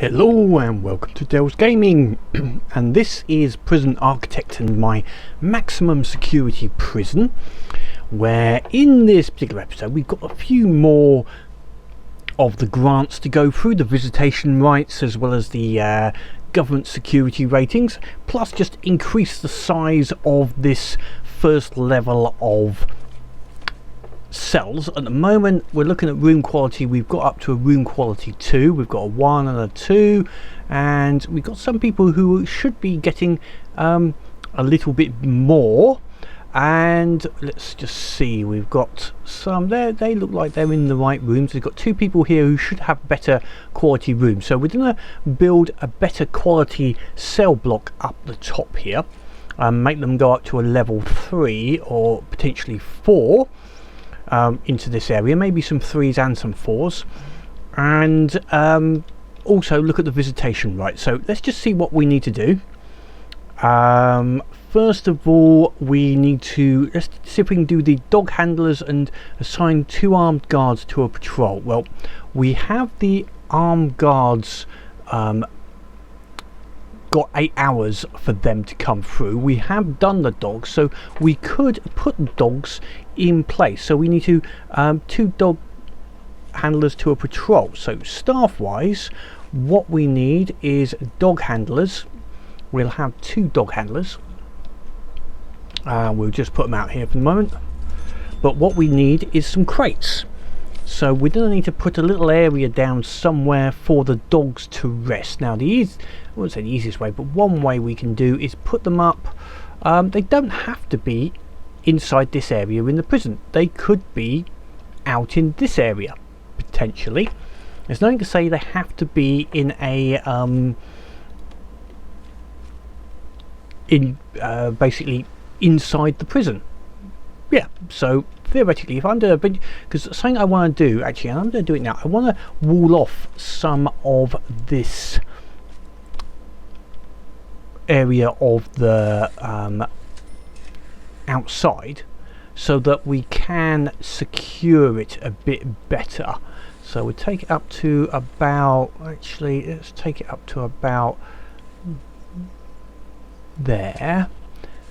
Hello and welcome to Dell's Gaming and this is Prison Architect and my maximum security prison, where in this particular episode we've got a few more of the grants to go through, the visitation rights as well as the government security ratings, plus just increase the size of this first level of cells. At the moment we're looking at room quality. We've got up to a room quality 2, we've got a 1 and a 2, and we've got some people who should be getting a little bit more. And let's just see, we've got some there, they look like they're in the right rooms. We've got 2 people here who should have better quality rooms, so we're going to build a better quality cell block up the top here and make them go up to a level 3 or potentially 4 into this area, maybe some 3s and some 4s, and also look at the visitation right. So let's just see what we need to do. First of all, we need to, let's see if we can do the dog handlers and assign 2 armed guards to a patrol. Well, we have the armed guards got 8 hours for them to come through. We have done the dogs, so we could put the dogs in place. So we need to 2 dog handlers to a patrol. So staff wise, what we need is dog handlers. We'll have 2 dog handlers. We'll just put them out here for the moment, but what we need is some crates. So we're going to need to put a little area down somewhere for the dogs to rest. Now I wouldn't say the easiest way, but one way we can do is put them up. They don't have to be inside this area in the prison. They could be out in this area potentially. There's nothing to say they have to be in a basically inside the prison. Yeah, so theoretically, if I'm doing a big, because something I want to do actually, and I'm going to do it now, I want to wall off some of this area of the outside so that we can secure it a bit better. So we'll take it up to about, actually let's take it up to about there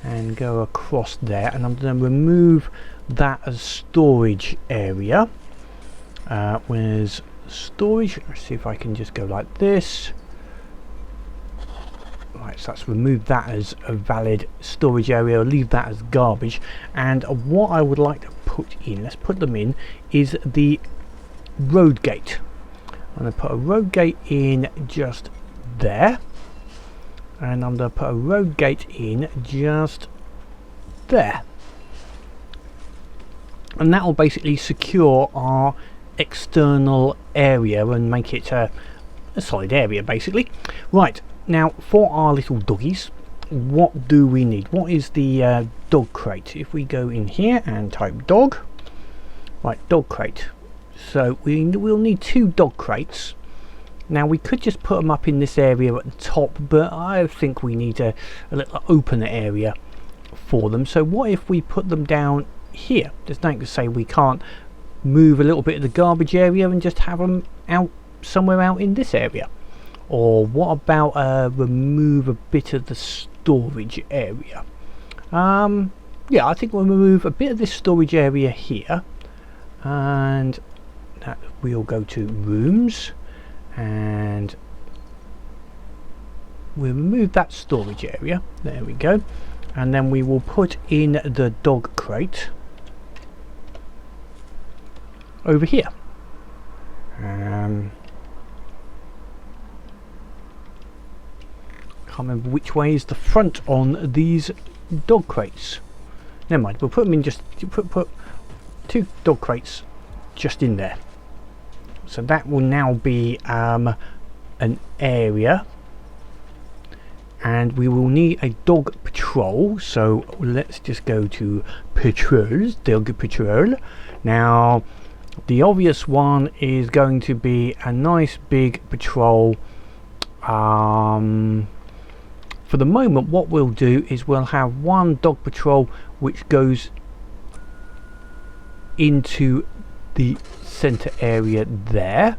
and go across there, and I'm going to remove that as storage area. Where's storage? Let's see if I can just go like this. Right, so let's remove that as a valid storage area, or leave that as garbage. And what I would like to put in, let's put them in, is the road gate. I'm going to put a road gate in just there, and I'm going to put a road gate in just there, and that will basically secure our external area and make it a solid area basically. Right, now for our little doggies, what do we need? What is the dog crate? If we go in here and type dog, right, dog crate, so we'll need 2 dog crates. Now we could just put them up in this area at the top, but I think we need a little open area for them. So what if we put them down here? There's nothing to say we can't move a little bit of the garbage area and just have them out somewhere out in this area. Or what about remove a bit of the storage area? Yeah, I think we'll remove a bit of this storage area here, and that we'll go to rooms, and we'll remove that storage area. There we go. And then we will put in the dog crate over here. Can't remember which way is the front on these dog crates. Never mind, we'll put them in, just put 2 dog crates just in there. So that will now be an area, and we will need a dog patrol. So let's just go to patrols, dog patrol. Now the obvious one is going to be a nice big patrol. For the moment what we'll do is we'll have 1 dog patrol which goes into the center area there,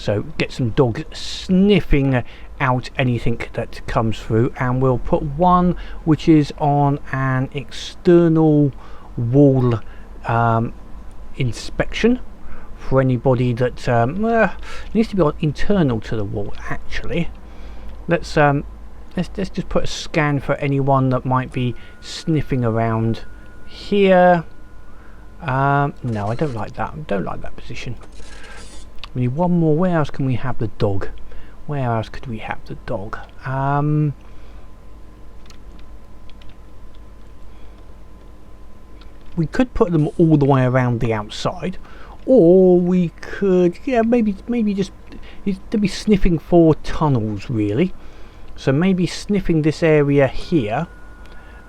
so get some dogs sniffing out anything that comes through. And we'll put one which is on an external wall inspection for anybody that needs to be internal to the wall. Actually, let's just put a scan for anyone that might be sniffing around here. No, I don't like that. I don't like that position. We need one more. Where else can we have the dog? Where else could we have the dog? We could put them all the way around the outside, or we could, yeah, maybe just to be sniffing for tunnels, really. So maybe sniffing this area here.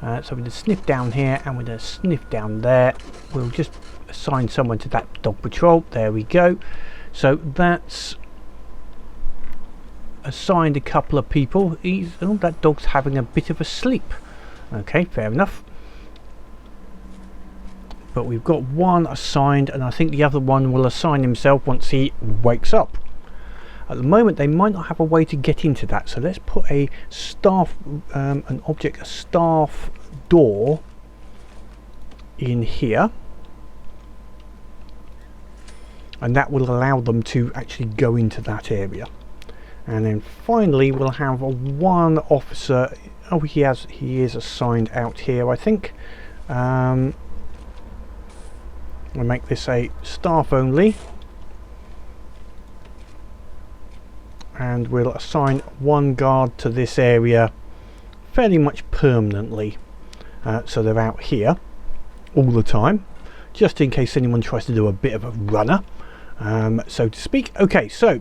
So we're going to sniff down here, and we're going to sniff down there. We'll just assign someone to that dog patrol. There we go. So that's assigned a couple of people. Oh, that dog's having a bit of a sleep. Okay, fair enough. But we've got one assigned, and I think the other one will assign himself once he wakes up. At the moment they might not have a way to get into that, so let's put a staff a staff door in here, and that will allow them to actually go into that area. And then finally we'll have one officer. Oh, he is assigned out here, I think. We'll make this a staff only, and we'll assign one guard to this area fairly much permanently, so they're out here all the time, just in case anyone tries to do a bit of a runner, so to speak. Okay, so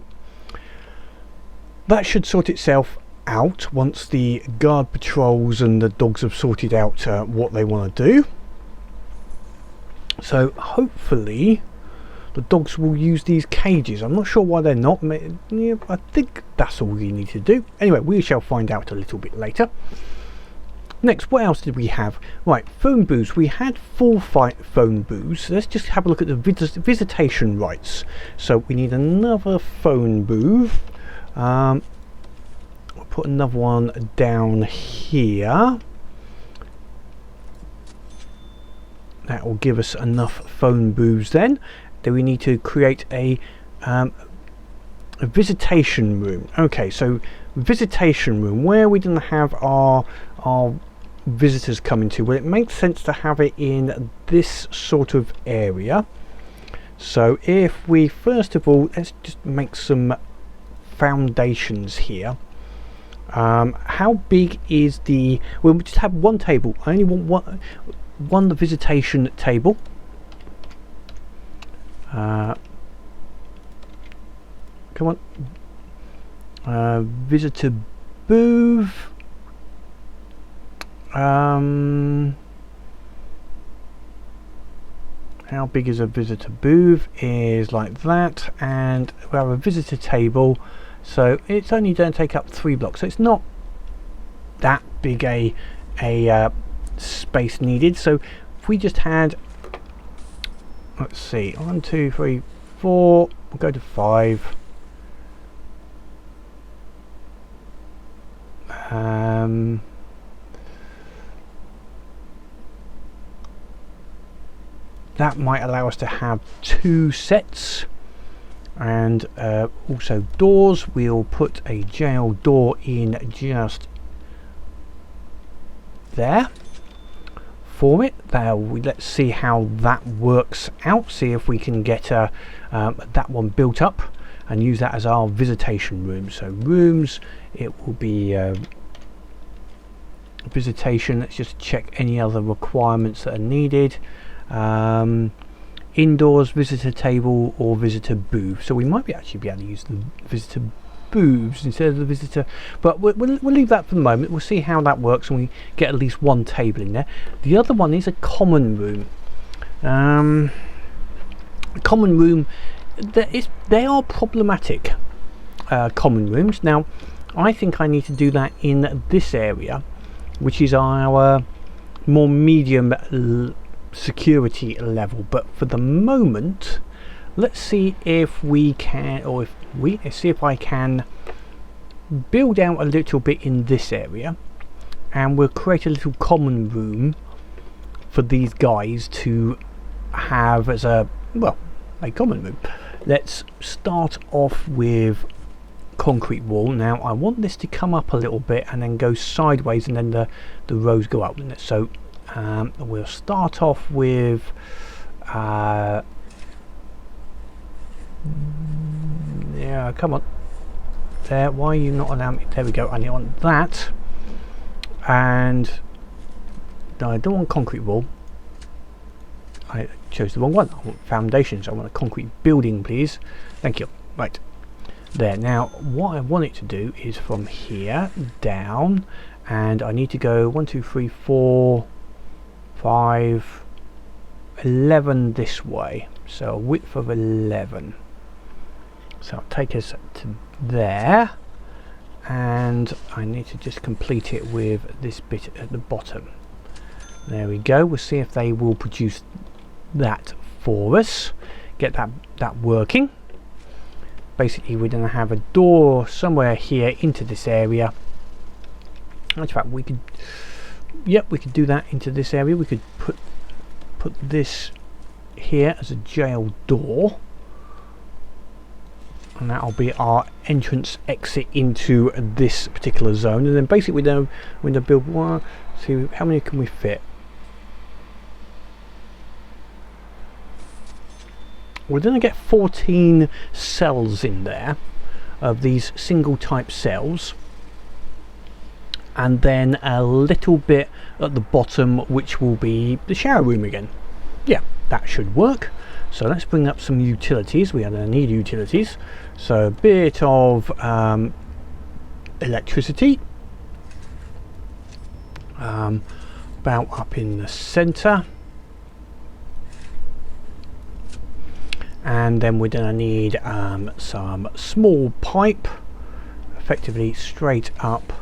that should sort itself out once the guard patrols and the dogs have sorted out what they want to do. So hopefully the dogs will use these cages. I'm not sure why they're not. Yeah, I think that's all we need to do. Anyway, we shall find out a little bit later. Next, what else did we have? Right, phone booths. We had 4 phone booths. Let's just have a look at the visitation rights. So we need another phone booth. We'll put another one down here. That will give us enough phone booths then. Then we need to create a visitation room. Okay, so visitation room, where are we going to have our visitors coming to? Well, it makes sense to have it in this sort of area. So if we first of all, let's just make some foundations here. How big is the, well, we just have one table. I only want one the visitation table. Come on, visitor booth. How big is a visitor booth? Is like that, and we have a visitor table, so it's only going to take up 3 blocks, so it's not that big a space needed. So if we just had, let's see, 1 2 3 4, we'll go to 5. That might allow us to have 2 sets, and also doors. We'll put a jail door in just there for it. Let's see how that works out, see if we can get that one built up and use that as our visitation room. So rooms, it will be visitation. Let's just check any other requirements that are needed. Indoors, visitor table or visitor booth. So we might actually be able to use the visitor booths instead of the visitor, but we'll leave that for the moment. We'll see how that works when we get at least one table in there. The other one is a common room. A common room, they are problematic, common rooms. Now I think I need to do that in this area, which is our more medium security level, but for the moment let's see if we can, or if we see if I can build out a little bit in this area, and we'll create a little common room for these guys to have as a, well, a common room. Let's start off with concrete wall. Now I want this to come up a little bit and then go sideways, and then the rows go up. So we'll start off with yeah, come on there, why are you not allowing me? There we go. I want that, and no, I don't want concrete wall. I chose the wrong one. I want foundations. I want a concrete building, please. Thank you. Right there. Now what I want it to do is from here down, and I need to go 1 2 3 4 5 11 this way, so a width of 11. So I'll take us to there, and I need to just complete it with this bit at the bottom. There we go. We'll see if they will produce that for us, get that working. Basically we're going to have a door somewhere here into this area. In fact, we could, yep, we could do that into this area. We could put this here as a jail door, and that'll be our entrance exit into this particular zone. And then basically we're going to build one, see how many can we fit. We're going to get 14 cells in there of these single type cells, and then a little bit at the bottom which will be the shower room again. Yeah, that should work. So let's bring up some utilities. We are going to need utilities, so a bit of electricity, about up in the center, and then we're going to need some small pipe, effectively straight up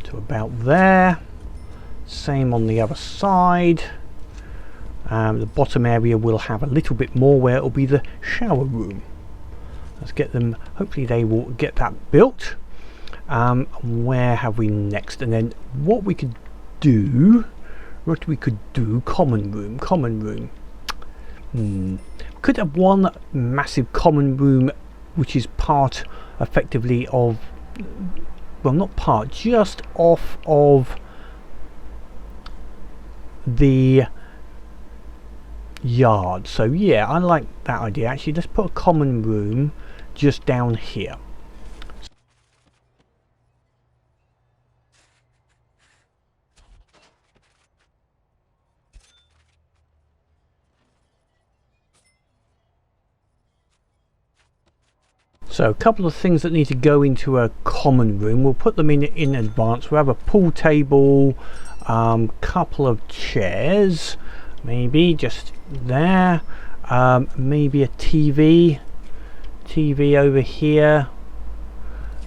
to about there. Same on the other side. The bottom area will have a little bit more where it will be the shower room. Let's get them, hopefully they will get that built. Where have we next? And then what we could do, common room. Could have one massive common room which is part effectively of, well, not part, just off of the yard. So yeah, I like that idea. Actually, let's put a common room just down here. So a couple of things that need to go into a common room, we'll put them in advance. We'll have a pool table, couple of chairs, maybe just there, maybe a TV over here,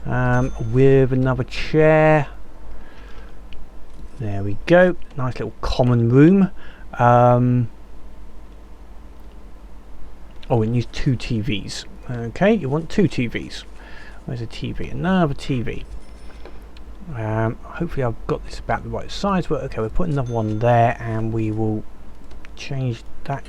with another chair. There we go, nice little common room. Oh, it needs 2 TVs. Okay, you want 2 TVs. Where's a TV? Another TV. Hopefully I've got this about the right size. But okay, we'll put another one there, and we will change that.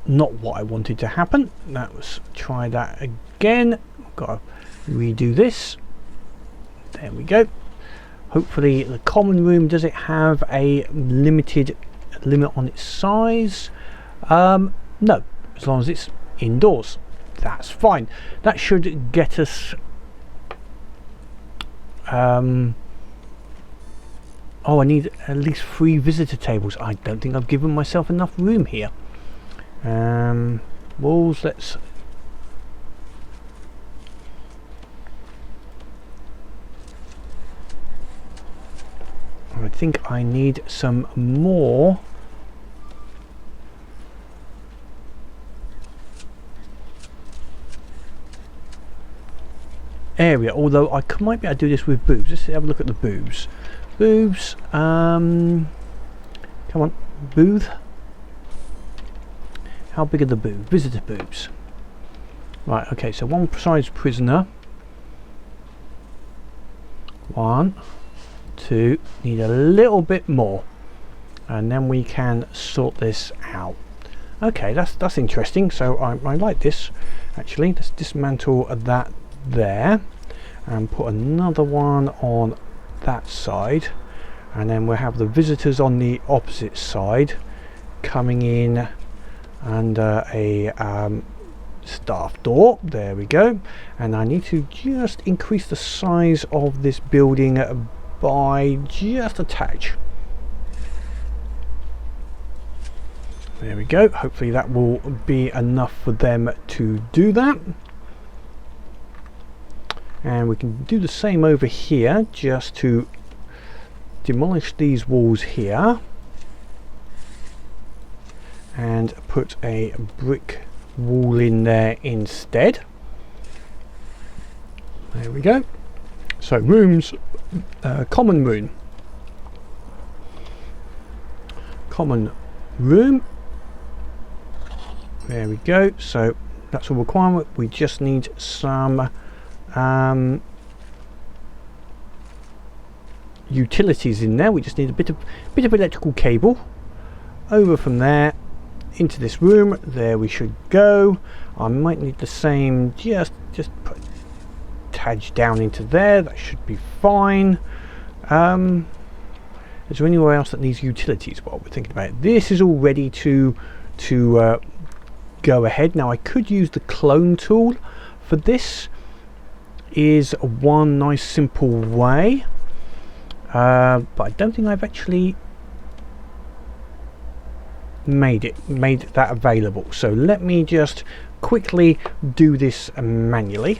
Not what I wanted to happen. Let's try that again. I've got to redo this. There we go. Hopefully the common room, does it have a limit on its size? No, as long as it's indoors, that's fine. That should get us oh, I need at least 3 visitor tables. I don't think I've given myself enough room here. Walls, let's I think I need some more area, although I might be able to do this with boobs. Let's have a look at the boobs. Booths. Come on, booth. How big are the booths? Visitor booths. Right, okay, so one size prisoner. 1, 2, need a little bit more. And then we can sort this out. Okay, that's interesting. So I like this actually. Let's dismantle that there and put another one on that side, and then we'll have the visitors on the opposite side coming in under a staff door. There we go. And I need to just increase the size of this building by just a touch. There we go. Hopefully that will be enough for them to do that. And we can do the same over here, just to demolish these walls here and put a brick wall in there instead. There we go. So rooms, common room, common room. There we go. So that's a requirement. We just need some utilities in there. We just need a bit of electrical cable over from there into this room. There we should go. I might need the same. Just put attach down into there. That should be fine. Is there anywhere else that needs utilities? Well, we're thinking about it. This is all ready to go ahead. Now I could use the clone tool for this. Is one nice simple way, but I don't think I've actually made that available. So let me just quickly do this manually.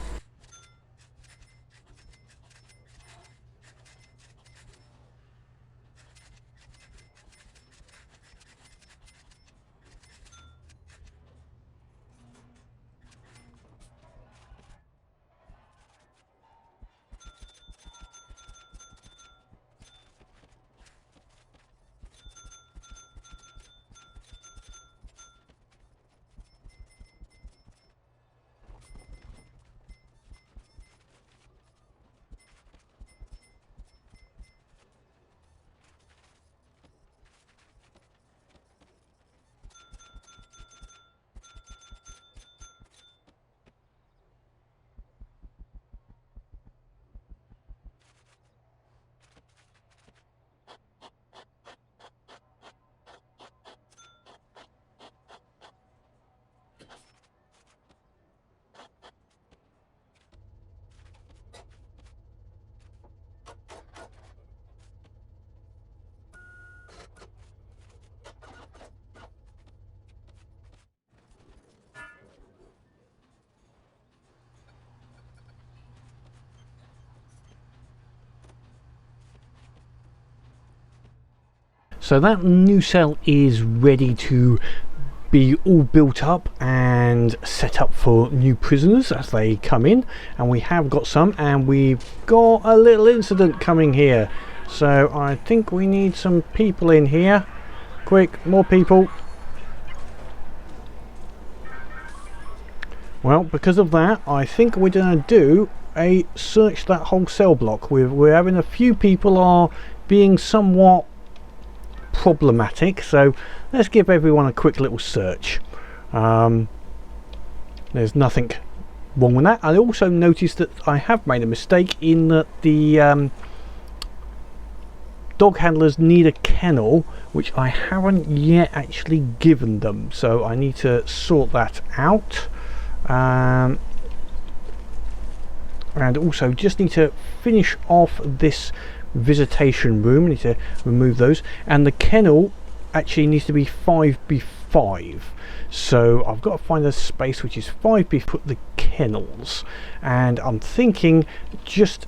So that new cell is ready to be all built up and set up for new prisoners as they come in, and we have got some, and we've got a little incident coming here. So I think we need some people in here. Quick, more people. Well, because of that, I think we're going to do a search that whole cell block. We're having a few people are being somewhat problematic, so let's give everyone a quick little search. There's nothing wrong with that. I also noticed that I have made a mistake in that the dog handlers need a kennel, which I haven't yet actually given them, so I need to sort that out. And also just need to finish off this visitation room. I need to remove those, and the kennel actually needs to be 5x5, so I've got to find a space which is 5x, put the kennels, and I'm thinking just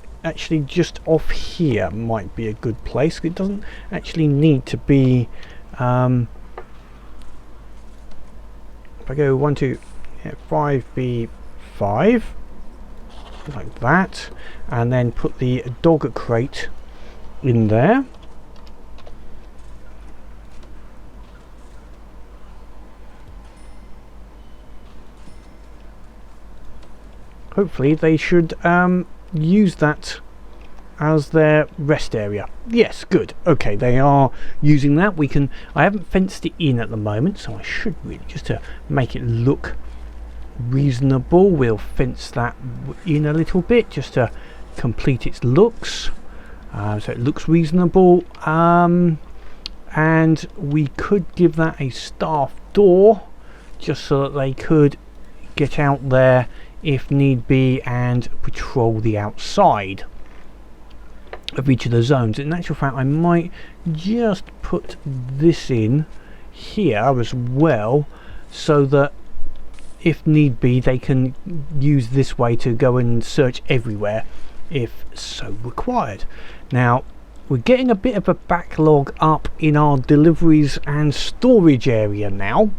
off here might be a good place. It doesn't actually need to be if I go 1, 2, 5x5 like that, and then put the dog crate in there. Hopefully they should use that as their rest area. Yes, good. Okay, they are using that. I haven't fenced it in at the moment, so I should really, just to make it look reasonable, we'll fence that in a little bit just to complete its looks, so it looks reasonable. And we could give that a staff door just so that they could get out there if need be and patrol the outside of each of the zones. In actual fact, I might just put this in here as well, so that if need be they can use this way to go and search everywhere if so required. Now we're getting a bit of a backlog up in our deliveries and storage area now.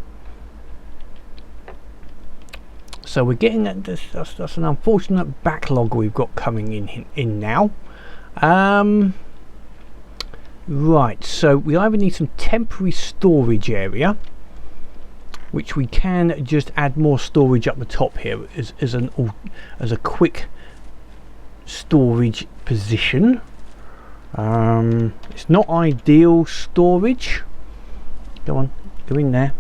So we're getting at this, that's an unfortunate backlog we've got coming in now. Right, so we either need some temporary storage area, which we can just add more storage up the top here as a quick storage position. It's not ideal storage. Go on, go in there.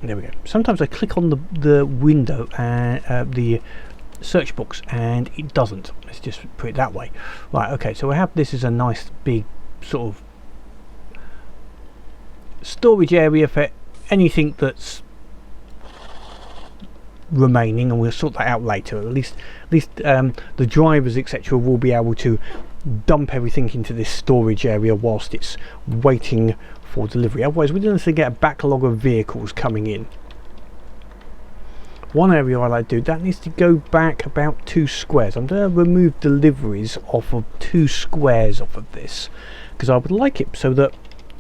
There we go. Sometimes I click on the window and the search box and it doesn't. Let's just put it that way. Right, okay, so we have this as a nice big sort of storage area for anything that's remaining, and we'll sort that out later. At least the drivers etc will be able to dump everything into this storage area whilst it's waiting for delivery. Otherwise we're going to get a backlog of vehicles coming in. One area I like to do, that needs to go back about 2 squares. I'm going to remove deliveries off of 2 squares off of this, because I would like it so that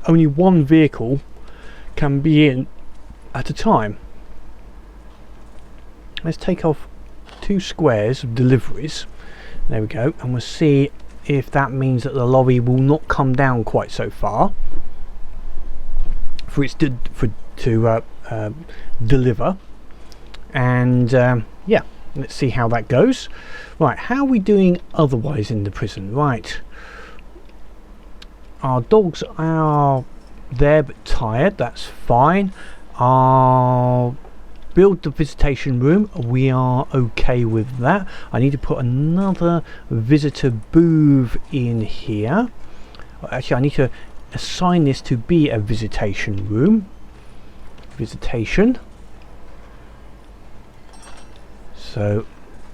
only one vehicle can be in at a time. Let's take off 2 squares of deliveries. There we go, and we'll see if that means that the lorry will not come down quite so far for it to deliver. And yeah, let's see how that goes. Right, how are we doing otherwise in the prison? Right, our dogs are there but tired, that's fine. I'll build the visitation room, we are okay with that. I need to put another visitor booth in here. Actually, I need to assign this to be a visitation room. Visitation. So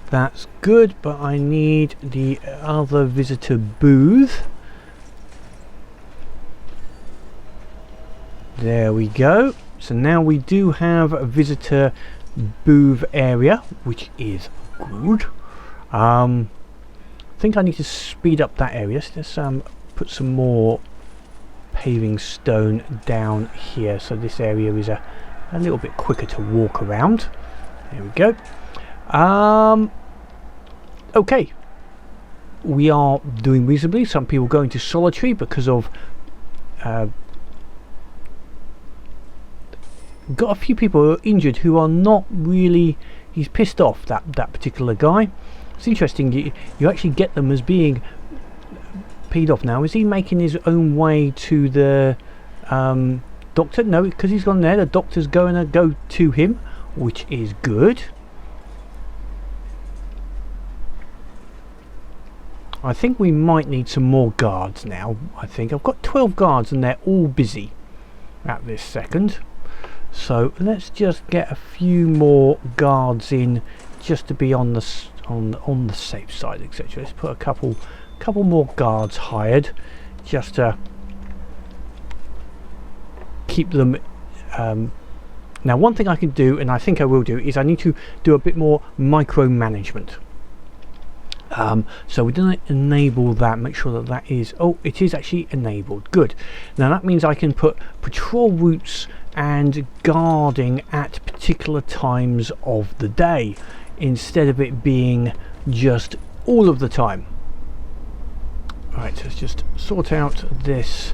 that's good, but I need the other visitor booth. There we go. So now we do have a visitor booth area, which is good. I think I need to speed up that area. So let's put some more paving stone down here, so this area is a little bit quicker to walk around. There we go. Okay, we are doing reasonably. Some people go into solitary because of got a few people who are injured who are not really, he's pissed off, that particular guy. It's interesting, you actually get them as being peed off. Now is he making his own way to the doctor? No, because he's gone there, the doctor's going to go to him, which is good. I think we might need some more guards now. I think I've got 12 guards and they're all busy at this second. So let's just get a few more guards in, just to be on the safe side, etc. Let's put a couple more guards hired, just to keep them. Now, one thing I can do, and I think I will do, is I need to do a bit more micromanagement. So we're going to enable that, make sure that that is, oh, it is actually enabled. Good. Now that means I can put patrol routes and guarding at particular times of the day, instead of it being just all of the time. Right, let's just sort out this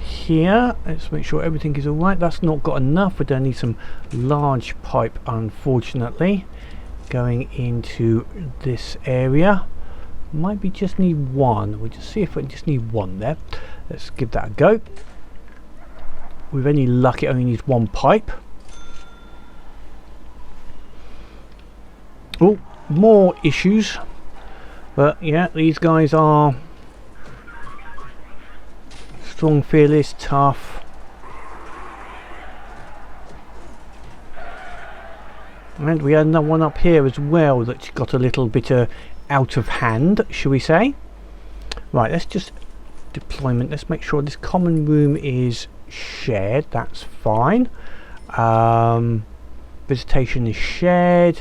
here. Let's make sure everything is alright. That's not got enough. We're going to need some large pipe, unfortunately, going into this area. Might be just need one. We'll just see if we just need one there. Let's give that a go. With any luck, it only needs one pipe. Oh, more issues. But yeah, these guys are strong, fearless, tough. And we had another one up here as well that's got a little bit out of hand, shall we say. Right, let's just deployment. Let's make sure this common room is shared. That's fine. Visitation is shared.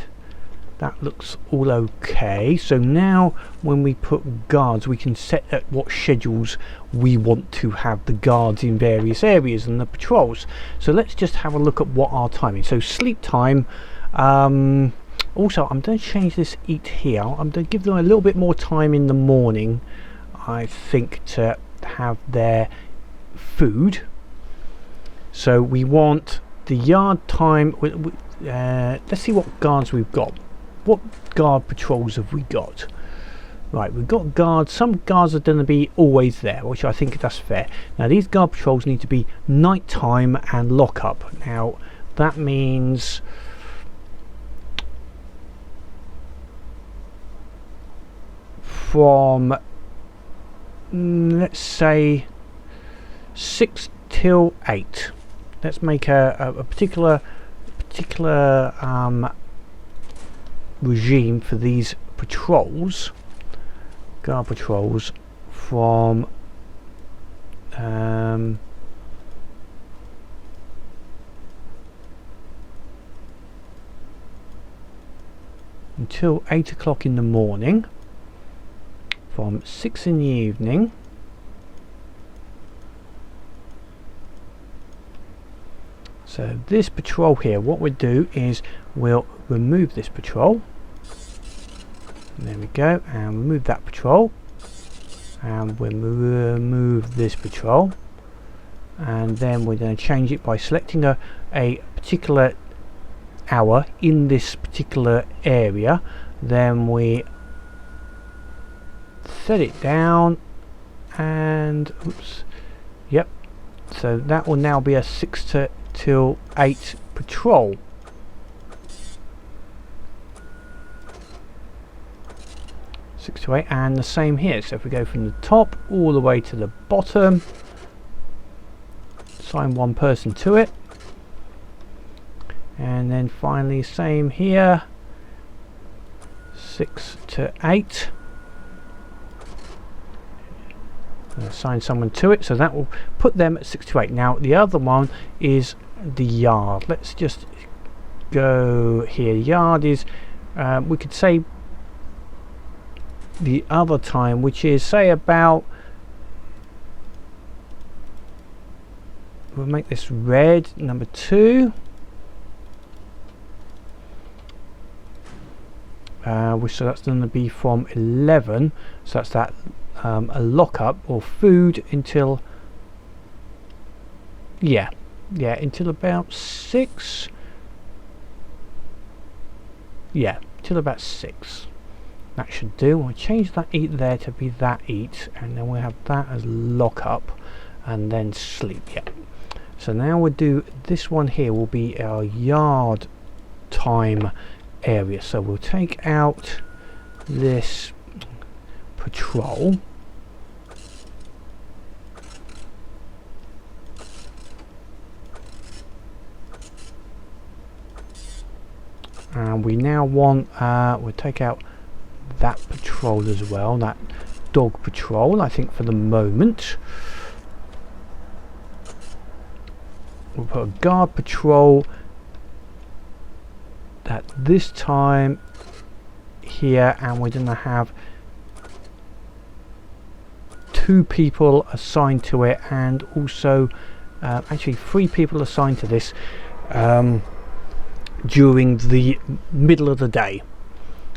That looks all okay. So now when we put guards, we can set at what schedules we want to have the guards in various areas and the patrols. So let's just have a look at what our time is. So sleep time. Also, I'm going to change this eat here. I'm going to give them a little bit more time in the morning, I think, to have their food. So we want the yard time. Let's see what guards we've got. What guard patrols have we got? Right, we've got guards. Some guards are going to be always there, which I think that's fair. Now these guard patrols need to be nighttime and lock up. Now that means from let's say 6 till 8. Let's make a particular regime for these patrols, guard patrols, from until 8 o'clock in the morning, from 6 in the evening so this patrol here, what we'll do is we'll remove this patrol. There we go, and remove that patrol, and we'll remove this patrol, and then we're going to change it by selecting a particular hour in this particular area. Then we set it down, and oops, yep, so that will now be a 6 till 8 patrol. Six to 8, and the same here. So if we go from the top all the way to the bottom, assign one person to it, and then finally same here, 6 to 8. Assign someone to it, so that will put them at 6 to 8. Now the other one is the yard. Let's just go here. Yard is we could say the other time, which is say about, we'll make this red, number 2, so that's going to be from 11, so that's that a lockup or food until until about 6, till about 6. That should do. I'll change that eat there to be that eat, and then we'll have that as lock up and then sleep. So now we'll do this one here will be our yard time area. So we'll take out this patrol, and we now want we'll take out that patrol as well, that dog patrol, I think, for the moment. We'll put a guard patrol at this time here, and we're going to have 2 people assigned to it, and also actually 3 people assigned to this during the middle of the day.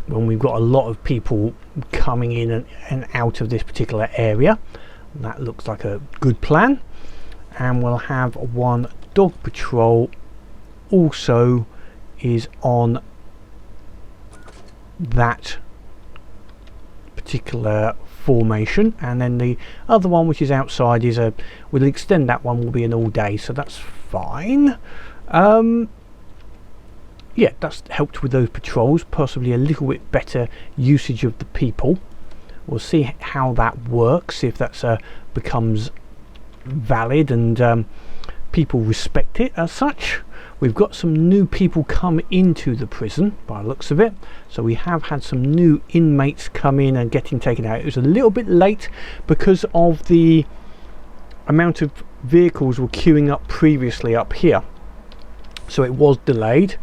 when we've got a lot of people coming in and out of this particular area. That looks like a good plan. And we'll have one dog patrol also is on that particular formation, and then the other one which is outside is we'll extend that one, will be an all day, so that's fine. Yeah, that's helped with those patrols, possibly a little bit better usage of the people. We'll see how that works, if that's becomes valid and people respect it as such. We've got some new people come into the prison by the looks of it, so we have had some new inmates come in and getting taken out. It was a little bit late because of the amount of vehicles were queuing up previously up here, so it was delayed.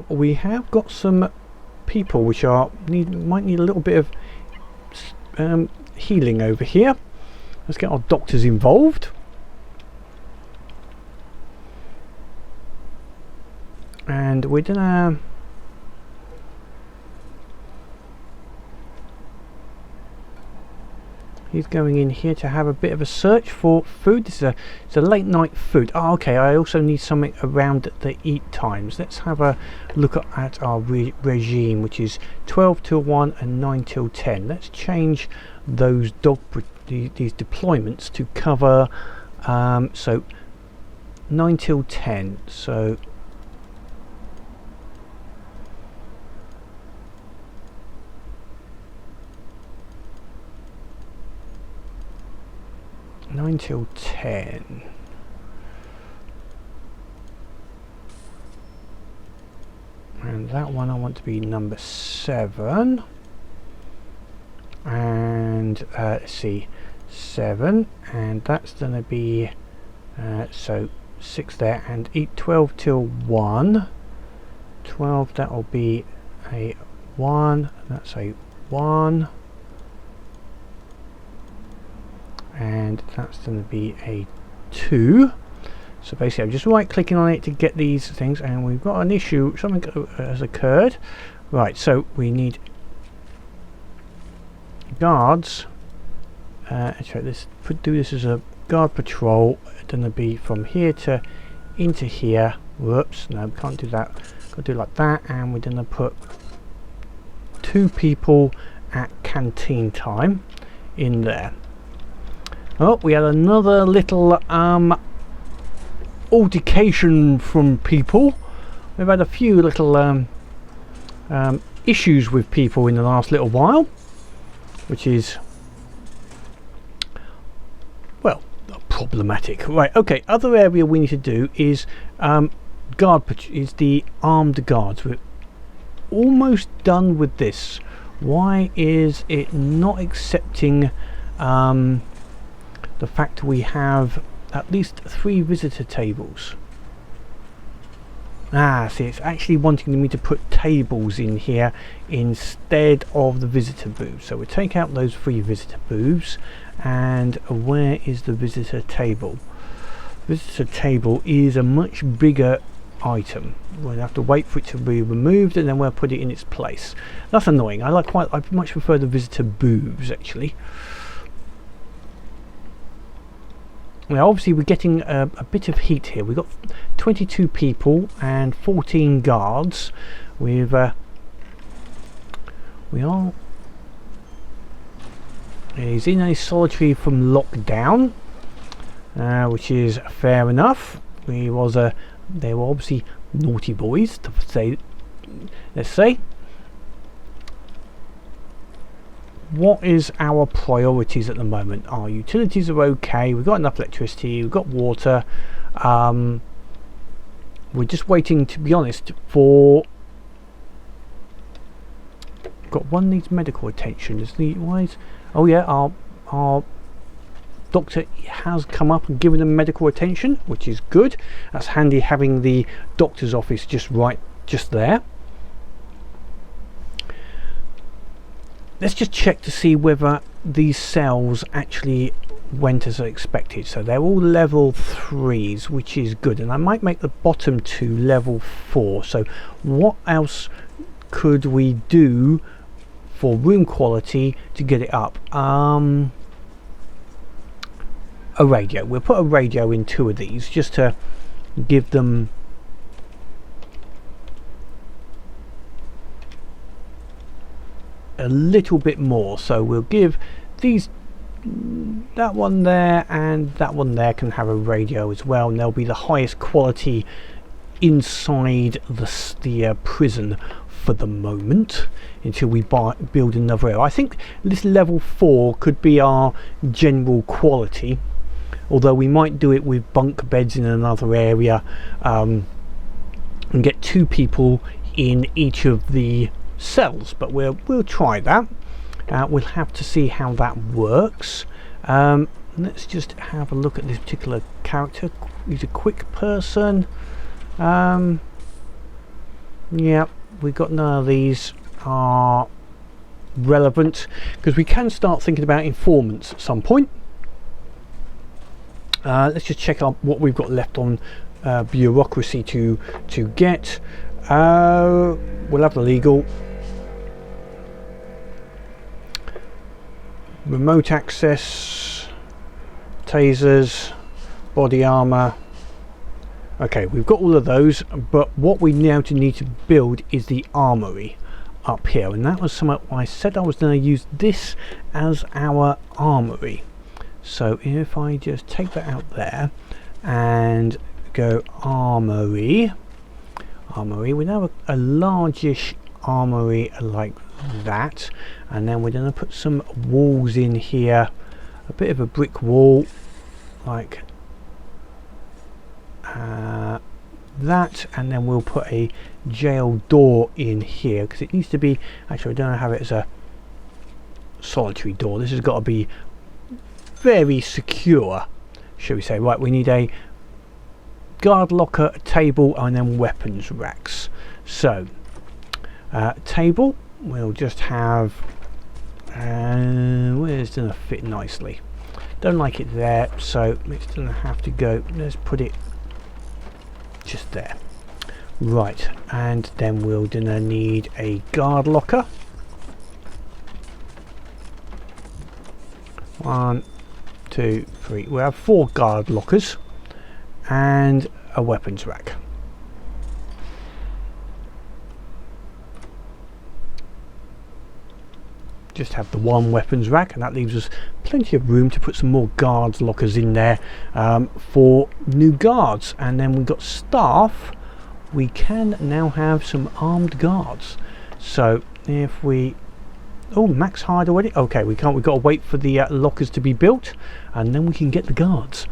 We have got some people which might need a little bit of healing over here. Let's get our doctors involved. And we're gonna he's going in here to have a bit of a search for food. It's a late night food. Oh, okay, I also need something around the eat times. Let's have a look at our regime, which is 12 till 1 and 9 till 10. Let's change those these deployments to cover so 9 till 10. So nine till 10. And that one I want to be number 7. And let's see, 7, and that's going to be so 6 there, and eat 12 till 1. 12, that will be a 1, that's a 1. And that's going to be a 2. So basically I'm just right clicking on it to get these things, and we've got an issue, something has occurred. Right, so we need guards. Actually, let's do this as a guard patrol. It's going to be from here to into here. Whoops, no, we can't do that. Got to do it like that, and we're going to put 2 people at canteen time in there. Oh, we had another little altercation from people. We've had a few little issues with people in the last little while, which is, well, problematic. Right, okay, other area we need to do is is the armed guards. We're almost done with this. Why is it not accepting the fact we have at least 3 visitor tables? See, it's actually wanting me to put tables in here instead of the visitor booths. So we'll take out those 3 visitor booths, and where is the visitor table? Visitor table is a much bigger item. We'll have to wait for it to be removed, and then we'll put it in its place. That's annoying. I much prefer the visitor booths actually. Now obviously we're getting a bit of heat here. We've got 22 people and 14 guards. We are he's in a solitary from lockdown, which is fair enough. They were obviously naughty boys, to say, let's say. What is our priorities at the moment? Our utilities are okay, we've got enough electricity, we've got water. We're just waiting, to be honest, for... Got one needs medical attention. Oh yeah, our doctor has come up and given them medical attention, which is good. That's handy having the doctor's office just there. Let's just check to see whether these cells actually went as expected. So they're all level 3s, which is good, and I might make the bottom 2 level 4. So what else could we do for room quality to get it up? A radio. We'll put a radio in 2 of these just to give them a little bit more. So we'll give these, that one there and that one there can have a radio as well, and they'll be the highest quality inside the prison for the moment until we build another area. I think this level 4 could be our general quality, although we might do it with bunk beds in another area, and get 2 people in each of the cells, but we'll try that. We'll have to see how that works. Let's just have a look at this particular character. He's a quick person. Yeah, we've got none of these are relevant, because we can start thinking about informants at some point. Let's just check out what we've got left on bureaucracy to get. We'll have the legal, remote access, tasers, body armor. Okay, we've got all of those, but what we now need to build is the armory up here, and that was something I said I was going to use this as our armory. So if I just take that out there and go armory, we now have a largish armory like that, and then we're going to put some walls in here, a bit of a brick wall like that, and then we'll put a jail door in here, because it needs to be, actually I don't have it as a solitary door, this has got to be very secure, shall we say. Right, we need a guard locker, a table, and then weapons racks. So table, we'll just have where's gonna fit nicely, don't like it there, so it's gonna have to go, let's put it just there. Right, and then we're gonna need a guard locker. 1, 2, 3. We have 4 guard lockers and a weapons rack. Just have the 1 weapons rack, and that leaves us plenty of room to put some more guards lockers in there for new guards. And then we've got staff, we can now have some armed guards. So if we, oh, max hired already, okay, we can't, we've got to wait for the lockers to be built, and then we can get the guards.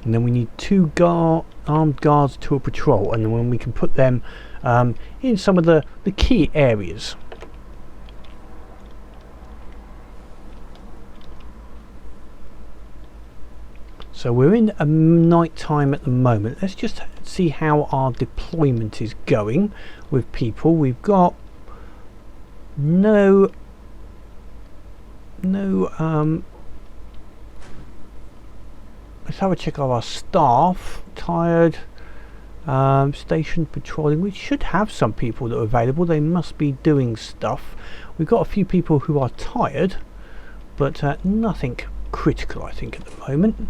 And then we need 2 armed guards to a patrol, and then we can put them in some of the key areas. So we're in a night time at the moment. Let's just see how our deployment is going with people. We've got no let's have a check of our staff. Tired, station patrolling. We should have some people that are available. They must be doing stuff. We've got a few people who are tired, but nothing critical, I think, at the moment.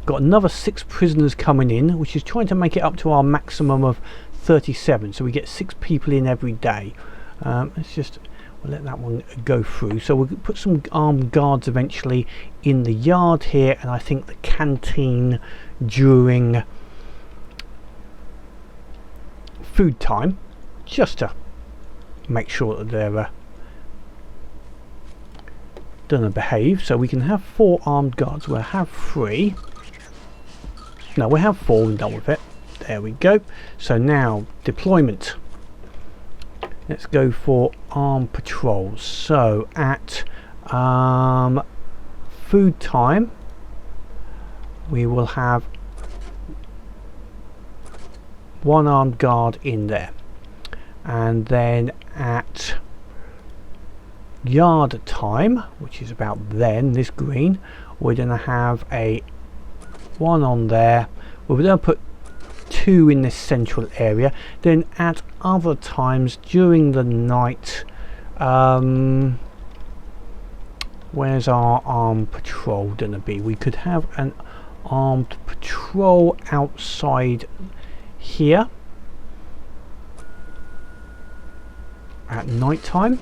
Got another 6 prisoners coming in, which is trying to make it up to our maximum of 37, so we get 6 people in every day. Let's just, we'll let that one go through. So we'll put some armed guards eventually in the yard here, and I think the canteen during food time, just to make sure that they're gonna behave. So we can have 4 armed guards. We'll have 3. No, we have 4 and done with it. There we go. So now deployment. Let's go for armed patrols. So at food time, we will have 1 armed guard in there, and then at yard time, which is about then, this green, we're going to have a 1 on there. We're going to put 2 in this central area. Then at other times during the night, where's our armed patrol gonna be? We could have an armed patrol outside here at night time,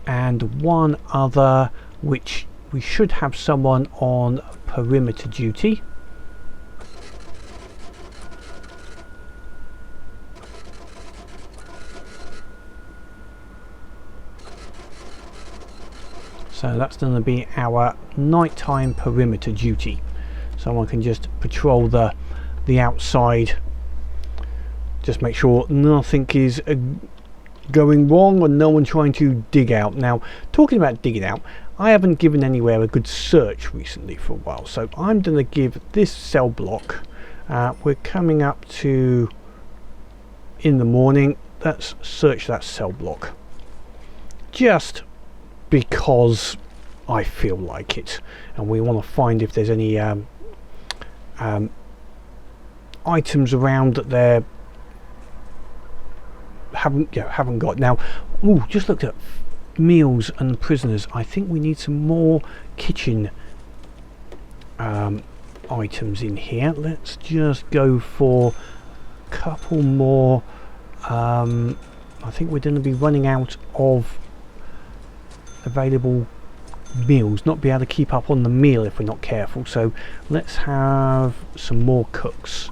and one other which we should have someone on perimeter duty. So that's going to be our nighttime perimeter duty. Someone can just patrol the outside, just make sure nothing is going wrong or no one trying to dig out. Now, talking about digging out, I haven't given anywhere a good search recently for a while, so I'm going to give this cell block, we're coming up to in the morning, let's search that cell block just because I feel like it, and we want to find if there's any items around that they haven't got. Now, just looked at meals and prisoners. I think we need some more kitchen items in here. Let's just go for a couple more. I think we're going to be running out of available meals, not be able to keep up on the meal if we're not careful, so let's have some more cooks,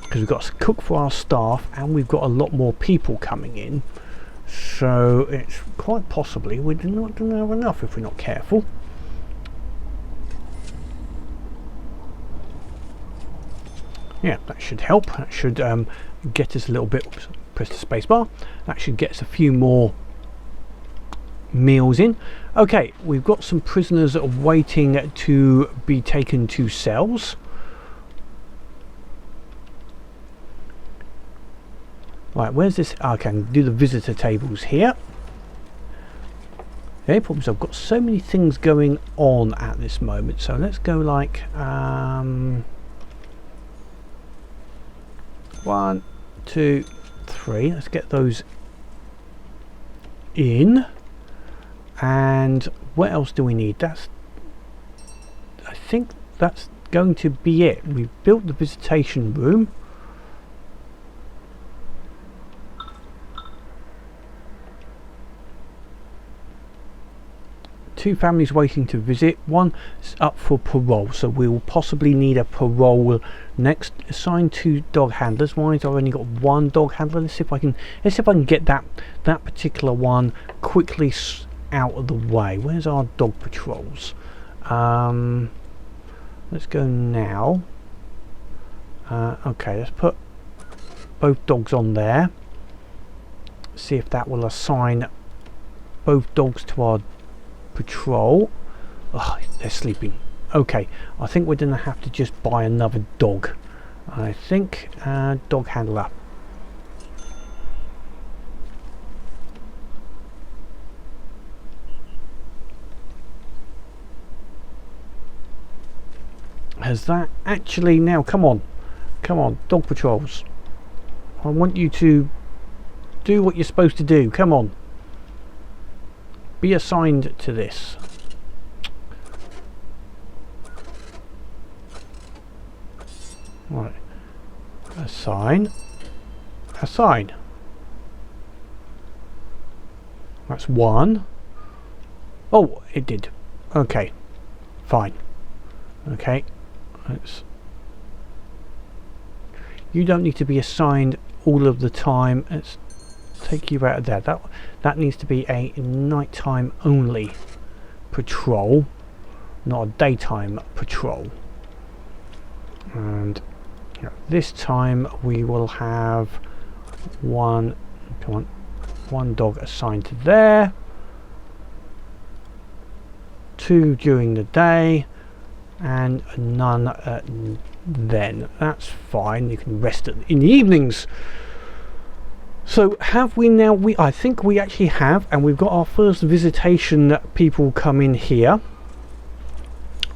because we've got to cook for our staff and we've got a lot more people coming in, so it's quite possibly we're not going to have enough if we're not careful. Yeah, that should help. That should get us a little bit. Oops, press the space bar. That should get us a few more meals in. Okay, we've got some prisoners waiting to be taken to cells. Right, where's this? I can do the visitor tables here. The only problem is I've got so many things going on at this moment, so let's go like 1, 2, 3. Let's get those in. And what else do we need? I think that's going to be it. We've built the visitation room. Two families waiting to visit. One is up for parole, so we will possibly need a parole next. Assign 2 dog handlers. Why have I only got 1 dog handler? Let's see if I can get that particular one quickly out of the way. Where's our dog patrols? Let's go now. Okay, let's put both dogs on there. See if that will assign both dogs to our patrol. Oh, they're sleeping. Okay, I think we're gonna have to just buy another dog. I think dog handler. Has that actually now? Come on, dog patrols. I want you to do what you're supposed to do. Come on, be assigned to this. Right, assign. That's 1. Oh, it did. Okay, fine. Okay, you don't need to be assigned all of the time. Let's take you out of there. That needs to be a nighttime only patrol, not a daytime patrol. And this time we will have one dog assigned to there, 2 during the day, and none then. That's fine, you can rest in the evenings. So have we now? I think we actually have, and we've got our first visitation people come in here.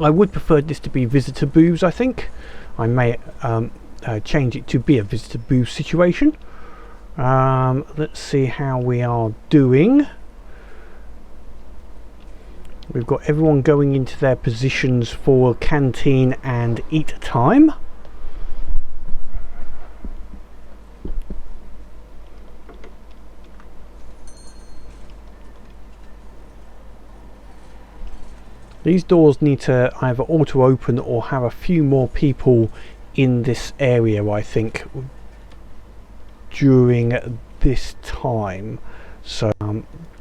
I would prefer this to be visitor booths. I think I may change it to be a visitor booth situation. Let's see how we are doing. We've got everyone going into their positions for canteen and eat time. These doors need to either auto open or have a few more people in this area, I think, during this time. So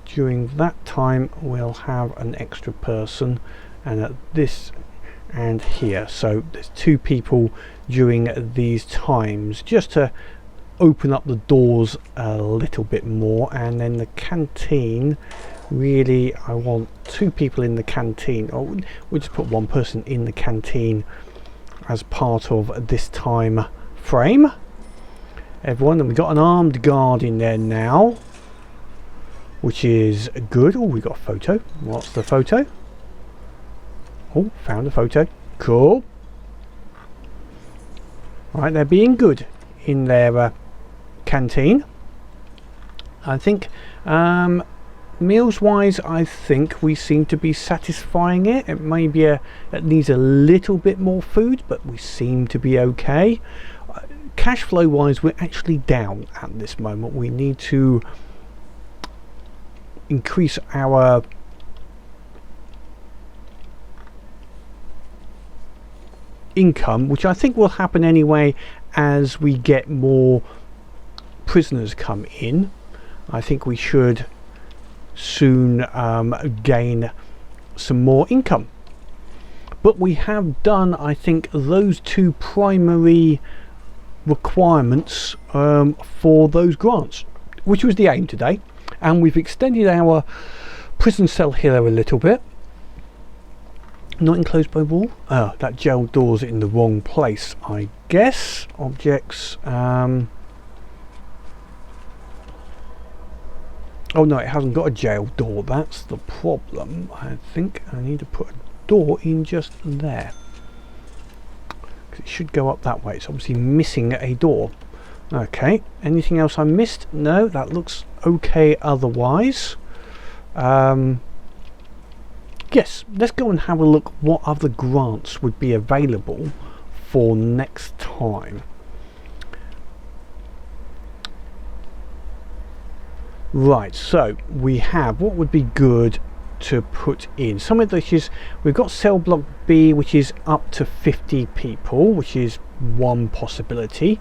during that time we'll have an extra person, and at this and here, so there's 2 people during these times, just to open up the doors a little bit more. And then the canteen, really I want 2 people in the canteen, or we'll just put 1 person in the canteen as part of this time frame. Everyone, and we've got an armed guard in there now, which is good. Oh, we got a photo. What's the photo? Oh, found a photo. Cool. Right, they're being good in their canteen. I think meals wise, I think we seem to be satisfying it. It may be it needs a little bit more food, but we seem to be okay. Cash flow wise, we're actually down at this moment. We need to increase our income, which I think will happen anyway as we get more prisoners come in. I think we should soon gain some more income. But we have done, I think, those 2 primary requirements for those grants, which was the aim today. And we've extended our prison cell here a little bit. Not enclosed by wall. Oh, that jail door's in the wrong place, I guess. Objects. Oh no, it hasn't got a jail door. That's the problem. I think I need to put a door in just there. It should go up that way. It's obviously missing a door. Okay, anything else I missed? No, that looks okay otherwise. Yes, let's go and have a look what other grants would be available for next time. Right, so we have, what would be good to put in? Some of this is, we've got cell block B, which is up to 50 people, which is one possibility.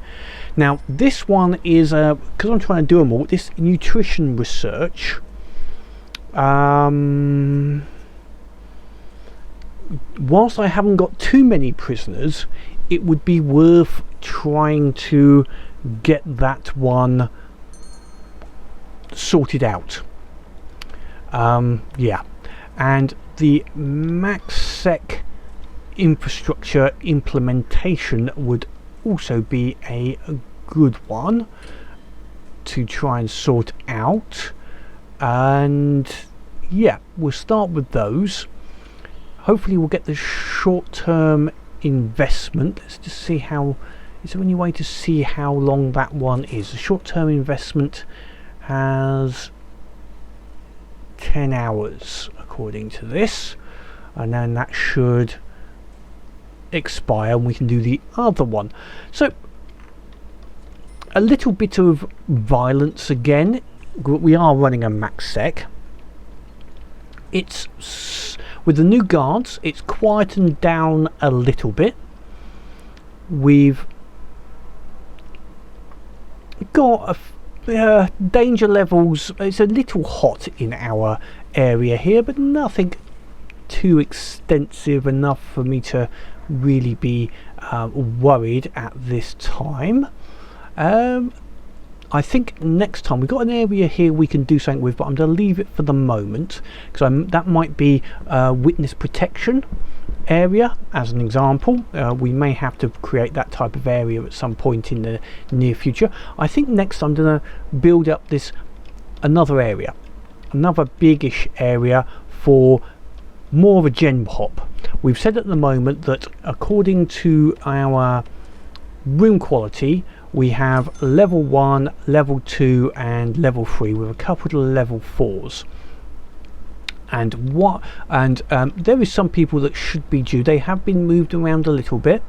Now this one is because I'm trying to do them all, this nutrition research, whilst I haven't got too many prisoners, it would be worth trying to get that one sorted out. Yeah, and the MaxSec infrastructure implementation would also be a good one to try and sort out. And yeah, we'll start with those. Hopefully we'll get the short-term investment. Let's just see how, is there any way to see how long that one is? The short-term investment has 10 hours according to this, and then that should expire and we can do the other one. So a little bit of violence again. We are running a MaxSec. It's with the new guards, it's quietened down a little bit. We've got danger levels. It's a little hot in our area here, but nothing too extensive enough for me to really be worried at this time. I think next time we've got an area here we can do something with, but I'm going to leave it for the moment because that might be witness protection area as an example. We may have to create that type of area at some point in the near future. I think next I'm going to build up this another area, another biggish area for more of a gen pop. we've said at the moment that according to our room quality, we have level 1, level 2 and level 3 with a couple of level 4s. And there is some people that should be due. They have been moved around a little bit.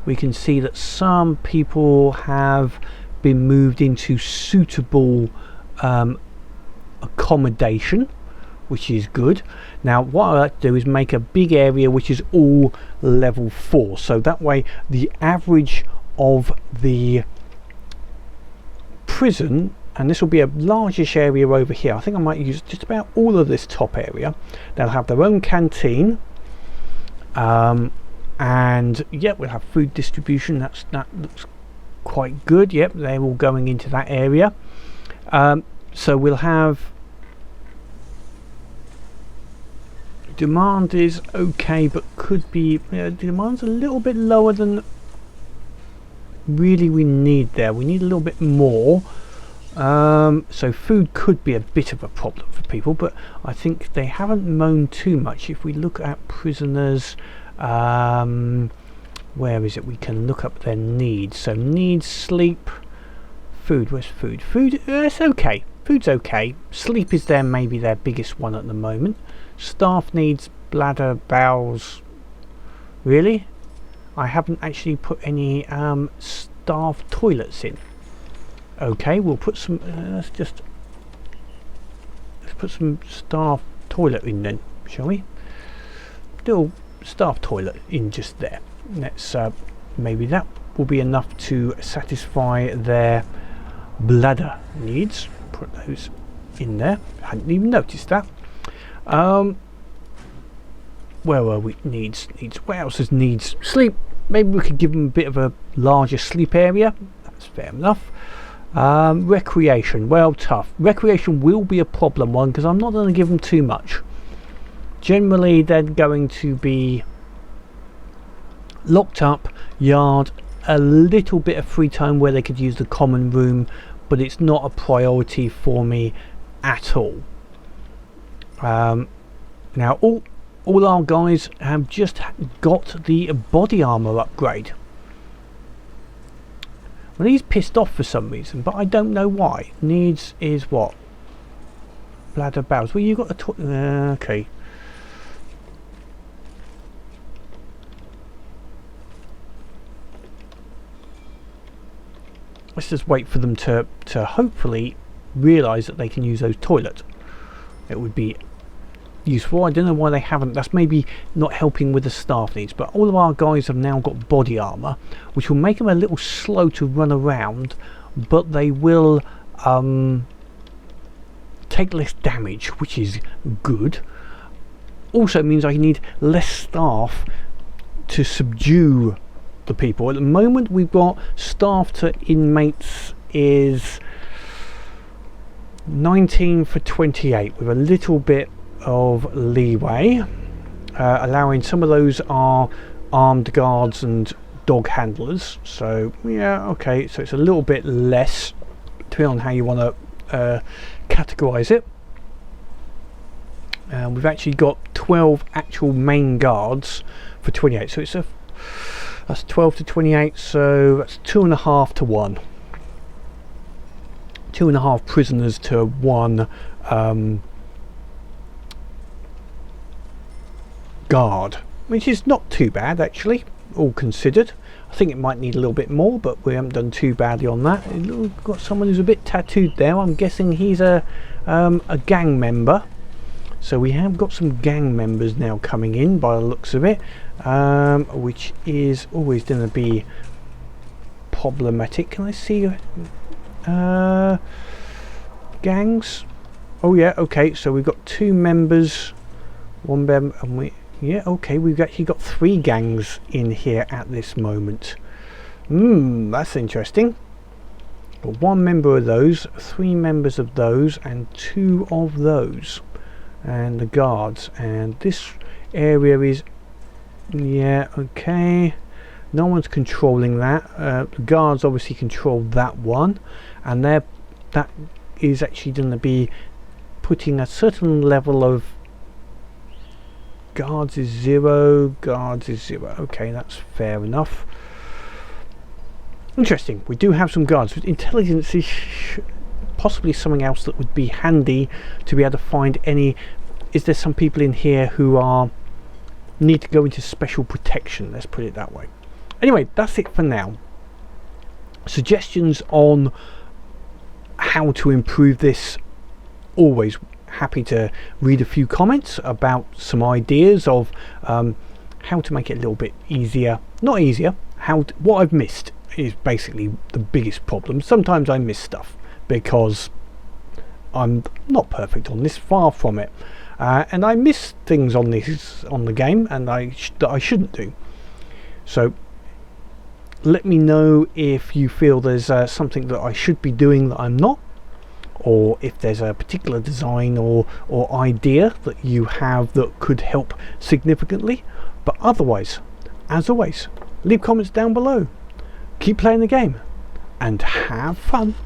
We can see that some people have been moved into suitable accommodation, which is good. Now what I like to do is make a big area which is all level 4, so that way the average of the prison, and this will be a largish area over here. I think I might use just about all of this top area. They'll have their own canteen, and yep, we'll have food distribution. That looks quite good. Yep, they're all going into that area. So we'll have, demand is okay, but could be, demand's a little bit lower than really we need there. We need a little bit more. So food could be a bit of a problem for people, but I think they haven't moaned too much. If we look at prisoners, where is it? We can look up their needs. So needs, sleep, food. Where's food? Food, it's okay. Food's okay. Sleep is maybe their biggest one at the moment. Staff needs, bladder, bowels. Really? I haven't actually put any staff toilets in. Okay, we'll put some. Let's put some staff toilet in then, shall we? Little staff toilet in just there. Let's maybe that will be enough to satisfy their bladder needs. Put those in there. I hadn't even noticed that. Where were we? Needs. What else is needs? Sleep. Maybe we could give them a bit of a larger sleep area. That's fair enough. Recreation. Well, tough. Recreation will be a problem one, because I'm not going to give them too much. Generally, they're going to be locked up, yard, a little bit of free time where they could use the common room, but it's not a priority for me at all. Now all our guys have just got the body armor upgrade. Well, he's pissed off for some reason, but I don't know why. Needs is what? Bladder, bowels. Well, you got a okay. Let's just wait for them to hopefully realise that they can use those toilets. It would be useful. I don't know why they haven't. That's maybe not helping with the staff needs, but all of our guys have now got body armor, which will make them a little slow to run around, but they will take less damage, which is good. Also means I need less staff to subdue the people. At the moment we've got staff to inmates is 19 for 28 with a little bit of leeway, allowing some of those are armed guards and dog handlers, so yeah, okay, so it's a little bit less depending on how you want to categorize it. We've actually got 12 actual main guards for 28, so that's 12 to 28, so that's 2.5 to 1. 2.5 prisoners to 1 guard, which is not too bad actually, all considered. I think it might need a little bit more, but we haven't done too badly on that. We've got someone who's a bit tattooed there. I'm guessing he's a gang member. So we have got some gang members now coming in by the looks of it, which is always going to be problematic. Can I see gangs? Oh yeah, okay, so we've got 2 members, 1 member, and yeah, okay, we've actually got 3 gangs in here at this moment. That's interesting. Got 1 member of those, 3 members of those, and 2 of those, and the guards. And this area is, yeah, okay, no one's controlling that. The guards obviously control that one, and that is actually going to be putting a certain level of Guards is 0. Guards is 0. Okay, that's fair enough. Interesting. We do have some guards. Intelligence is possibly something else that would be handy to be able to find any. Is there some people in here who need to go into special protection? Let's put it that way. Anyway, that's it for now. Suggestions on how to improve this, always happy to read a few comments about some ideas of how to make it a little bit easier. Not easier, what I've missed is basically the biggest problem. Sometimes I miss stuff because I'm not perfect on this, far from it, and I miss things on the game, and that I shouldn't do. So let me know if you feel there's something that I should be doing that I'm not, or if there's a particular design or idea that you have that could help significantly. But otherwise, as always, leave comments down below, keep playing the game, and have fun.